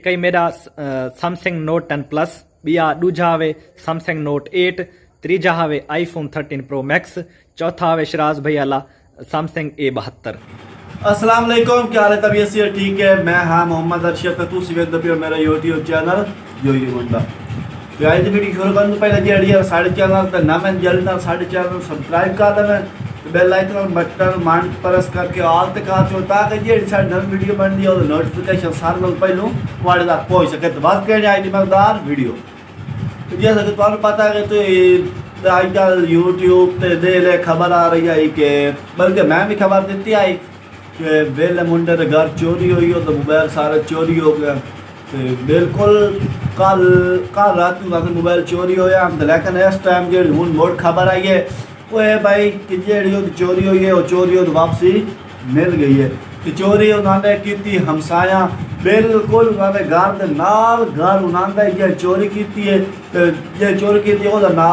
कई मेरा Samsung note 10 plus, बिया दूजा हवे सैमसंग नोट 8, तीजा हवे आईफोन 13 प्रो मैक्स, चौथा हवे शराज भैया ला सैमसंग A72। अस्सलाम वालेकुम, क्या हाल है? तबीयत से ठीक है? मैं हाँ मोहम्मद अरशद, तो तुम वेखते पियो मेरा यूट्यूब चैनल जो ये मुंडा। तो आज वीडियो शुरू करने पहले जी साढ़े चैनल तो ना मैं जल्दी ना साढ़े चैनल सब्सक्राइब कर देना, बेल आइकन बटन मान प्रेस करके ऑल तक आ चो ताकि जी सारी नई वीडियो बन दी और नोटिफिकेशन सारे नाल पहलू वाड़े तक पहुंच सके। तो बात करें आज मजेदार वीडियो। तो जैसा कि तुम पता है तो आजकल यूट्यूब ते दे खबर आ रही है कि बल्कि मैं भी खबर दी आई कि वेले मुंडे के घर चोरी हुई हो, तो मोबाइल सारे चोरी हो गए। तो बिल्कुल कल रात में मोबाइल चोरी होया, लेकिन इस टाइम जो हूँ मोड़ खबर आई है वो है भाई कि जी चोरी हुई है वो चोरी हो वापसी मिल गई है। तो चोरी उन्होंने की हमसाया बिल्कुल उन्होंने घर के नाल घर उन्होंने जो चोरी की है। तो जो चोरी की ना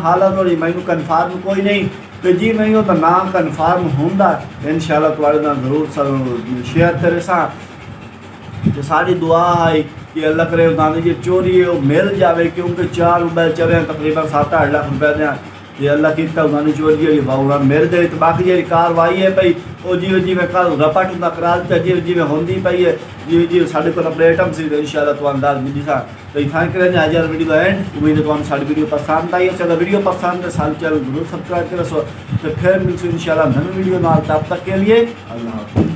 हालत थोड़ी मैनू कन्फर्म कोई नहीं, तो जी मैं तो ना कन्फर्म होंदा इंशाल्लाह थोड़े नाल जरूर शेयर करे सा। तो सारी दुआ है कि अल्लाह करे उन्होंने जो चोरी है वो मिल जाए, क्योंकि 4 मोबाइल चले तकरीबन 7-8 लाख रुपए दें ये अल्लाह की उन्होंने चोरी है उन्होंने मिल गई। तो बाकी जी कार्रवाई है भाई वो जिमें कल रपट होंगे करा दिता जिमें होंगी पई है जी साढ़े को अपडेट से इंशाल्लाह तो अंदाज मिली सा। तो थैंक करें आज वीडियो का एंड। उम्मीद है तुम्हें सारी वीडियो पसंद आई। अगर वीडियो पसंद है सारे चैनल जरूर सब्सक्राइब करो। तो फिर मिलते इंशाल्लाह नई वीडियो नाल, तब तक के लिए अल्लाह हाफ़िज़।